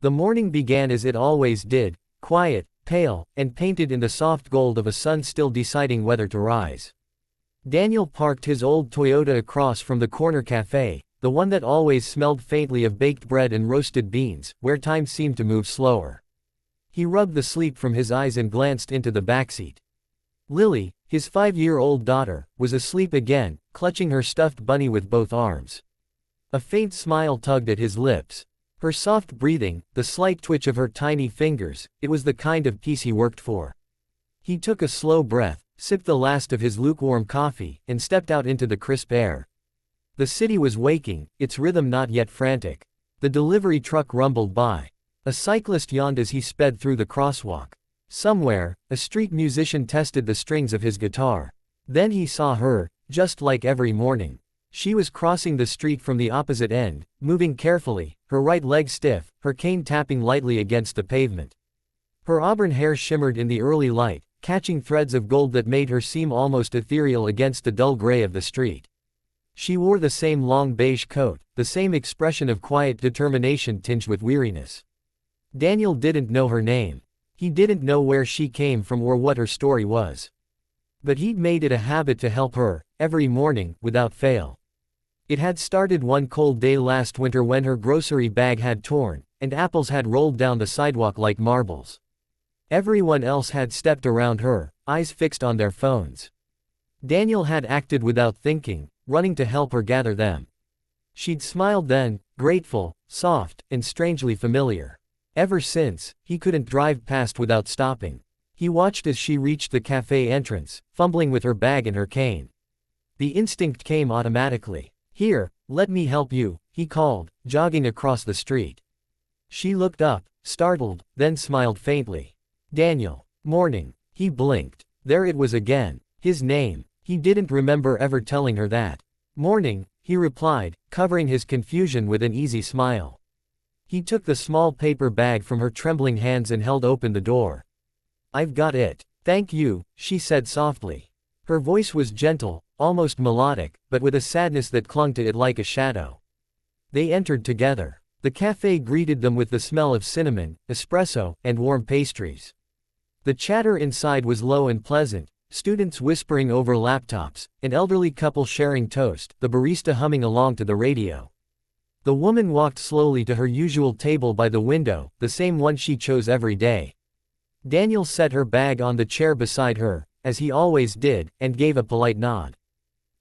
The morning began as it always did, quiet, pale, and painted in the soft gold of a sun still deciding whether to rise. Daniel parked his old Toyota across from the corner cafe, the one that always smelled faintly of baked bread and roasted beans, where time seemed to move slower. He rubbed the sleep from his eyes and glanced into the backseat. Lily, his 5-year-old daughter, was asleep again, clutching her stuffed bunny with both arms. A faint smile tugged at his lips. Her soft breathing, the slight twitch of her tiny fingers, it was the kind of peace he worked for. He took a slow breath, sipped the last of his lukewarm coffee, and stepped out into the crisp air. The city was waking, its rhythm not yet frantic. The delivery truck rumbled by. A cyclist yawned as he sped through the crosswalk. Somewhere, a street musician tested the strings of his guitar. Then he saw her, just like every morning. She was crossing the street from the opposite end, moving carefully, her right leg stiff, her cane tapping lightly against the pavement. Her auburn hair shimmered in the early light, catching threads of gold that made her seem almost ethereal against the dull gray of the street. She wore the same long beige coat, the same expression of quiet determination tinged with weariness. Daniel didn't know her name. He didn't know where she came from or what her story was. But he'd made it a habit to help her, every morning, without fail. It had started one cold day last winter when her grocery bag had torn, and apples had rolled down the sidewalk like marbles. Everyone else had stepped around her, eyes fixed on their phones. Daniel had acted without thinking, running to help her gather them. She'd smiled then, grateful, soft, and strangely familiar. Ever since, he couldn't drive past without stopping. He watched as she reached the cafe entrance, fumbling with her bag and her cane. The instinct came automatically. "Here, let me help you," he called, jogging across the street. She looked up, startled, then smiled faintly. "Daniel." "Morning." He blinked. There it was again. His name. He didn't remember ever telling her that. "Morning," he replied, covering his confusion with an easy smile. He took the small paper bag from her trembling hands and held open the door. "I've got it." "Thank you," she said softly. Her voice was gentle, almost melodic, but with a sadness that clung to it like a shadow. They entered together. The cafe greeted them with the smell of cinnamon, espresso, and warm pastries. The chatter inside was low and pleasant, students whispering over laptops, an elderly couple sharing toast, the barista humming along to the radio. The woman walked slowly to her usual table by the window, the same one she chose every day. Daniel set her bag on the chair beside her, as he always did, and gave a polite nod.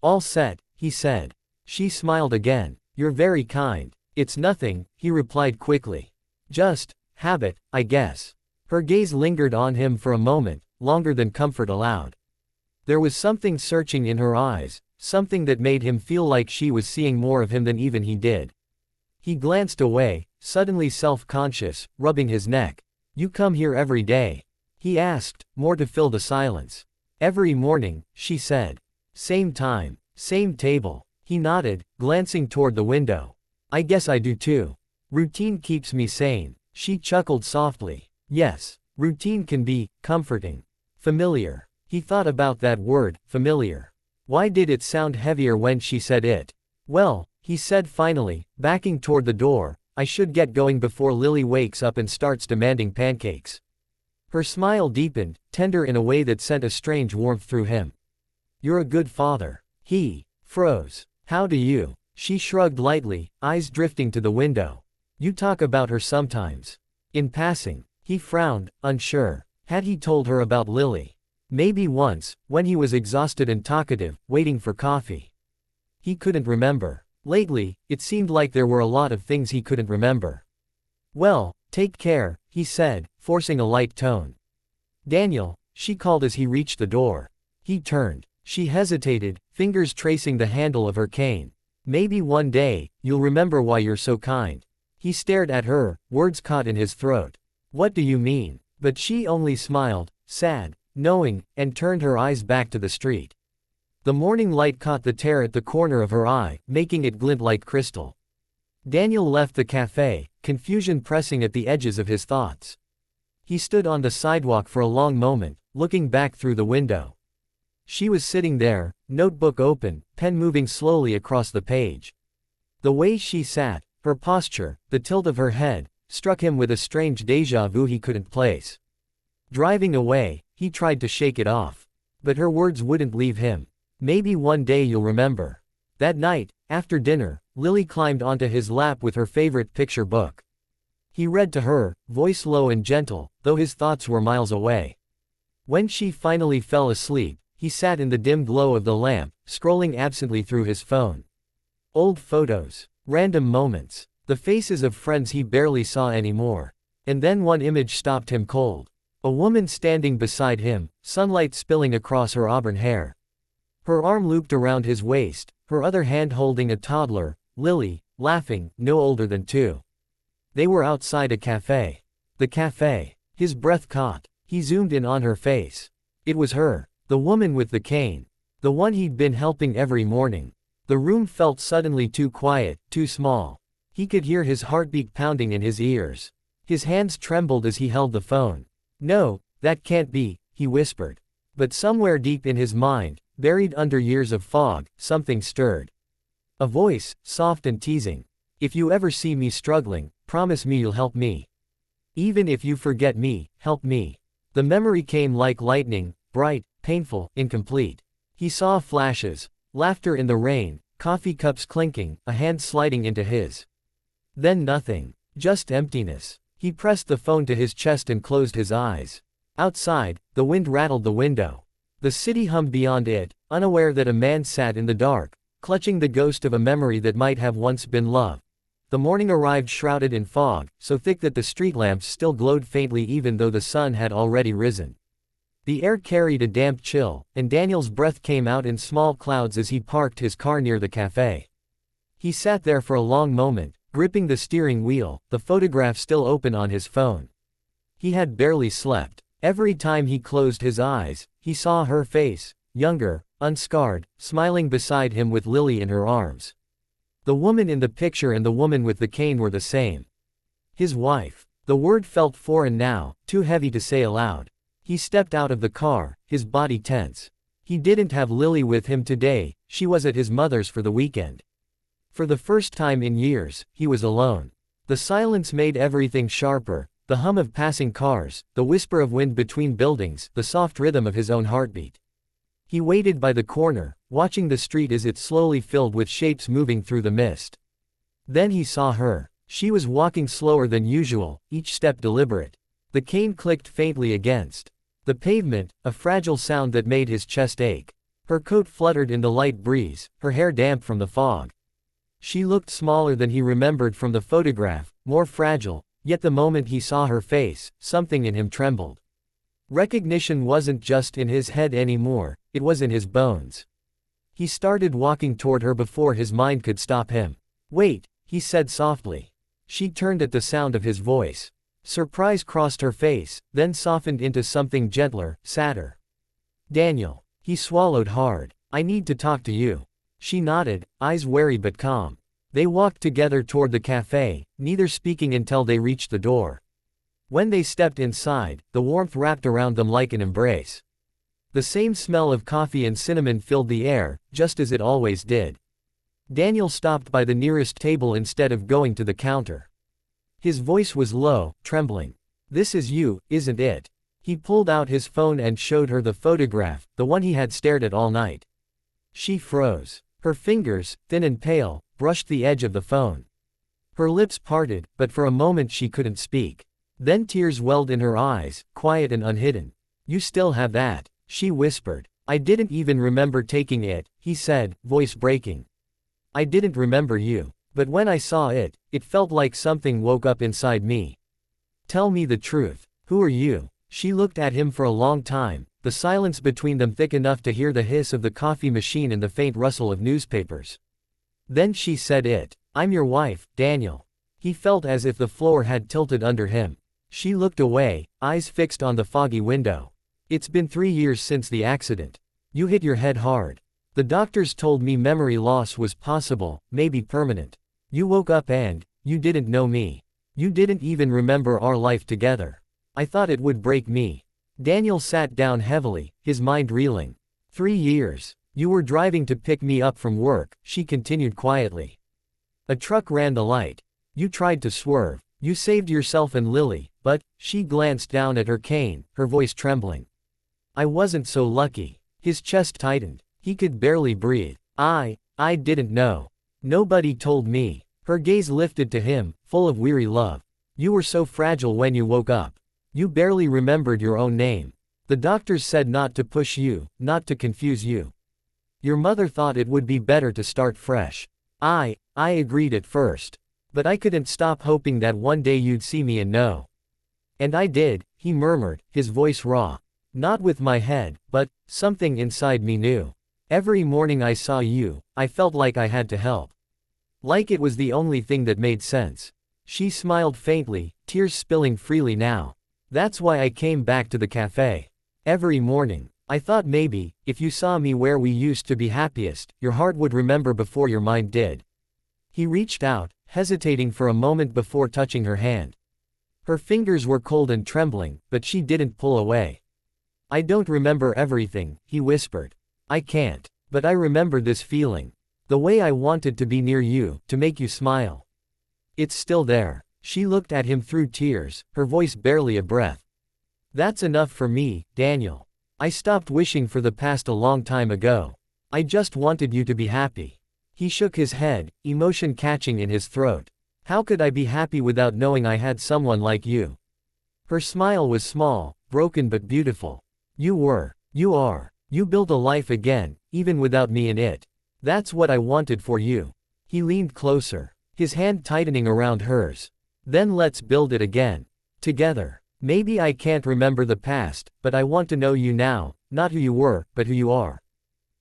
"All set," he said. She smiled again. "You're very kind." "It's nothing," he replied quickly. "Just habit, I guess." Her gaze lingered on him for a moment, longer than comfort allowed. There was something searching in her eyes, something that made him feel like she was seeing more of him than even he did. He glanced away, suddenly self-conscious, rubbing his neck. "You come here every day?" he asked, more to fill the silence. "Every morning," she said. "Same time, same table." He nodded, glancing toward the window. "I guess I do too. Routine keeps me sane." She chuckled softly. Yes, routine can be comforting. Familiar. He thought about that word, familiar. Why did it sound heavier when she said it? "Well," he said finally, backing toward the door, "I should get going before Lily wakes up and starts demanding pancakes." Her smile deepened, tender in a way that sent a strange warmth through him. "You're a good father." He froze. "How do you?" She shrugged lightly, eyes drifting to the window. "You talk about her sometimes." "In passing." He frowned, unsure. Had he told her about Lily? Maybe once, when he was exhausted and talkative, waiting for coffee. He couldn't remember. Lately, it seemed like there were a lot of things he couldn't remember. "Well, take care," he said, forcing a light tone. "Daniel," she called as he reached the door. He turned. She hesitated, fingers tracing the handle of her cane. "Maybe one day, you'll remember why you're so kind." He stared at her, words caught in his throat. "What do you mean?" But she only smiled, sad, knowing, and turned her eyes back to the street. The morning light caught the tear at the corner of her eye, making it glint like crystal. Daniel left the cafe, confusion pressing at the edges of his thoughts. He stood on the sidewalk for a long moment, looking back through the window. She was sitting there, notebook open, pen moving slowly across the page. The way she sat, her posture, the tilt of her head, struck him with a strange déjà vu he couldn't place. Driving away, he tried to shake it off. But her words wouldn't leave him. Maybe one day you'll remember. That night, after dinner, Lily climbed onto his lap with her favorite picture book. He read to her, voice low and gentle, though his thoughts were miles away. When she finally fell asleep, he sat in the dim glow of the lamp, scrolling absently through his phone. Old photos. Random moments. The faces of friends he barely saw anymore. And then one image stopped him cold. A woman standing beside him, sunlight spilling across her auburn hair. Her arm looped around his waist, her other hand holding a toddler, Lily, laughing, no older than 2. They were outside a cafe. The cafe. His breath caught. He zoomed in on her face. It was her. The woman with the cane. The one he'd been helping every morning. The room felt suddenly too quiet, too small. He could hear his heartbeat pounding in his ears. His hands trembled as he held the phone. "No, that can't be," he whispered. But somewhere deep in his mind, buried under years of fog, something stirred. A voice, soft and teasing. "If you ever see me struggling, promise me you'll help me. Even if you forget me, help me." The memory came like lightning, bright, painful, incomplete. He saw flashes, laughter in the rain, coffee cups clinking, a hand sliding into his. Then nothing. Just emptiness. He pressed the phone to his chest and closed his eyes. Outside, the wind rattled the window. The city hummed beyond it, unaware that a man sat in the dark, clutching the ghost of a memory that might have once been love. The morning arrived shrouded in fog, so thick that the street lamps still glowed faintly even though the sun had already risen. The air carried a damp chill, and Daniel's breath came out in small clouds as he parked his car near the cafe. He sat there for a long moment, gripping the steering wheel, the photograph still open on his phone. He had barely slept. Every time he closed his eyes, he saw her face, younger, unscarred, smiling beside him with Lily in her arms. The woman in the picture and the woman with the cane were the same. His wife. The word felt foreign now, too heavy to say aloud. He stepped out of the car, his body tense. He didn't have Lily with him today, she was at his mother's for the weekend. For the first time in years, he was alone. The silence made everything sharper, the hum of passing cars, the whisper of wind between buildings, the soft rhythm of his own heartbeat. He waited by the corner, watching the street as it slowly filled with shapes moving through the mist. Then he saw her. She was walking slower than usual, each step deliberate. The cane clicked faintly against the pavement, a fragile sound that made his chest ache. Her coat fluttered in the light breeze, her hair damp from the fog. She looked smaller than he remembered from the photograph, more fragile, yet the moment he saw her face, something in him trembled. Recognition wasn't just in his head anymore, it was in his bones. He started walking toward her before his mind could stop him. "Wait," he said softly. She turned at the sound of his voice. Surprise crossed her face, then softened into something gentler, sadder. "Daniel." He swallowed hard. "I need to talk to you." She nodded, eyes wary but calm. They walked together toward the cafe, neither speaking until they reached the door. When they stepped inside, the warmth wrapped around them like an embrace. The same smell of coffee and cinnamon filled the air, just as it always did. Daniel stopped by the nearest table instead of going to the counter. His voice was low, trembling. "This is you, isn't it?" He pulled out his phone and showed her the photograph, the one he had stared at all night. She froze. Her fingers, thin and pale, brushed the edge of the phone. Her lips parted, but for a moment she couldn't speak. Then tears welled in her eyes, quiet and unhidden. "You still have that," she whispered. "I didn't even remember taking it," he said, voice breaking. "I didn't remember you. But when I saw it, it felt like something woke up inside me. Tell me the truth. Who are you?" She looked at him for a long time, the silence between them thick enough to hear the hiss of the coffee machine and the faint rustle of newspapers. Then she said it. "I'm your wife, Daniel." He felt as if the floor had tilted under him. She looked away, eyes fixed on the foggy window. "It's been 3 years since the accident. You hit your head hard. The doctors told me memory loss was possible, maybe permanent. You woke up and, you didn't know me. You didn't even remember our life together. I thought it would break me." Daniel sat down heavily, his mind reeling. 3 years. You were driving to pick me up from work, she continued quietly. A truck ran the light. You tried to swerve. You saved yourself and Lily, but," she glanced down at her cane, her voice trembling. "I wasn't so lucky." His chest tightened. He could barely breathe. I didn't know. Nobody told me." Her gaze lifted to him, full of weary love. "You were so fragile when you woke up. You barely remembered your own name. The doctors said not to push you, not to confuse you. Your mother thought it would be better to start fresh. I agreed at first. But I couldn't stop hoping that one day you'd see me and know." "And I did," he murmured, his voice raw. "Not with my head, but something inside me knew. Every morning I saw you, I felt like I had to help. Like it was the only thing that made sense." She smiled faintly, tears spilling freely now. "That's why I came back to the cafe. Every morning. I thought maybe, if you saw me where we used to be happiest, your heart would remember before your mind did." He reached out, hesitating for a moment before touching her hand. Her fingers were cold and trembling, but she didn't pull away. "I don't remember everything," he whispered. "I can't. But I remember this feeling. The way I wanted to be near you, to make you smile. It's still there." She looked at him through tears, her voice barely a breath. "That's enough for me, Daniel. I stopped wishing for the past a long time ago. I just wanted you to be happy." He shook his head, emotion catching in his throat. "How could I be happy without knowing I had someone like you?" Her smile was small, broken but beautiful. You are. You built a life again, even without me in it. That's what I wanted for you." He leaned closer, his hand tightening around hers. "Then let's build it again. Together. Maybe I can't remember the past, but I want to know you now, not who you were, but who you are."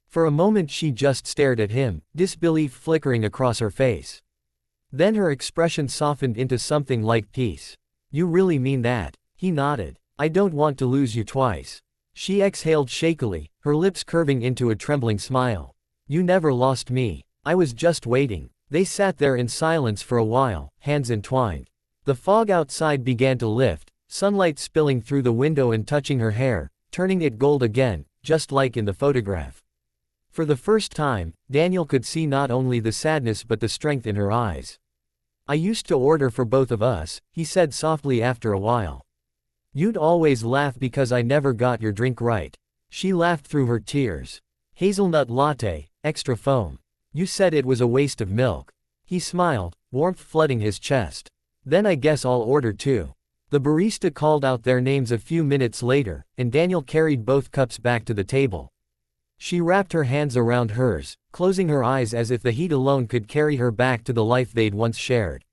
For a moment she just stared at him, disbelief flickering across her face. Then her expression softened into something like peace. "You really mean that?" He nodded. "I don't want to lose you twice." She exhaled shakily, her lips curving into a trembling smile. "You never lost me. I was just waiting." They sat there in silence for a while, hands entwined. The fog outside began to lift, sunlight spilling through the window and touching her hair, turning it gold again, just like in the photograph. For the first time, Daniel could see not only the sadness but the strength in her eyes. "I used to order for both of us," he said softly after a while. "You'd always laugh because I never got your drink right." She laughed through her tears. "Hazelnut latte, extra foam. You said it was a waste of milk." He smiled, warmth flooding his chest. "Then I guess I'll order two." The barista called out their names a few minutes later, and Daniel carried both cups back to the table. She wrapped her hands around hers, closing her eyes as if the heat alone could carry her back to the life they'd once shared.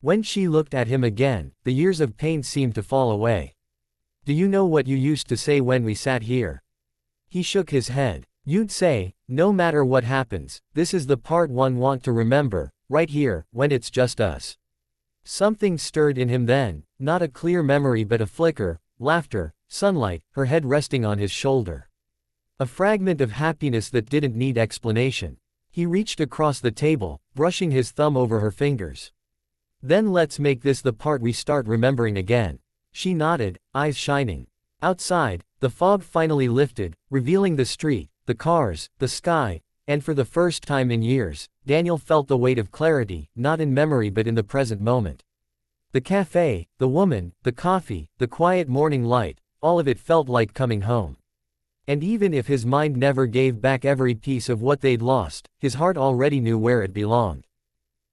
When she looked at him again, the years of pain seemed to fall away. "Do you know what you used to say when we sat here?" He shook his head. "You'd say, no matter what happens, this is the part one want to remember, right here, when it's just us." Something stirred in him then, not a clear memory but a flicker, laughter, sunlight, her head resting on his shoulder. A fragment of happiness that didn't need explanation. He reached across the table, brushing his thumb over her fingers. "Then let's make this the part we start remembering again." She nodded, eyes shining. Outside, the fog finally lifted, revealing the street, the cars, the sky, and for the first time in years, Daniel felt the weight of clarity, not in memory but in the present moment. The cafe, the woman, the coffee, the quiet morning light, all of it felt like coming home. And even if his mind never gave back every piece of what they'd lost, his heart already knew where it belonged.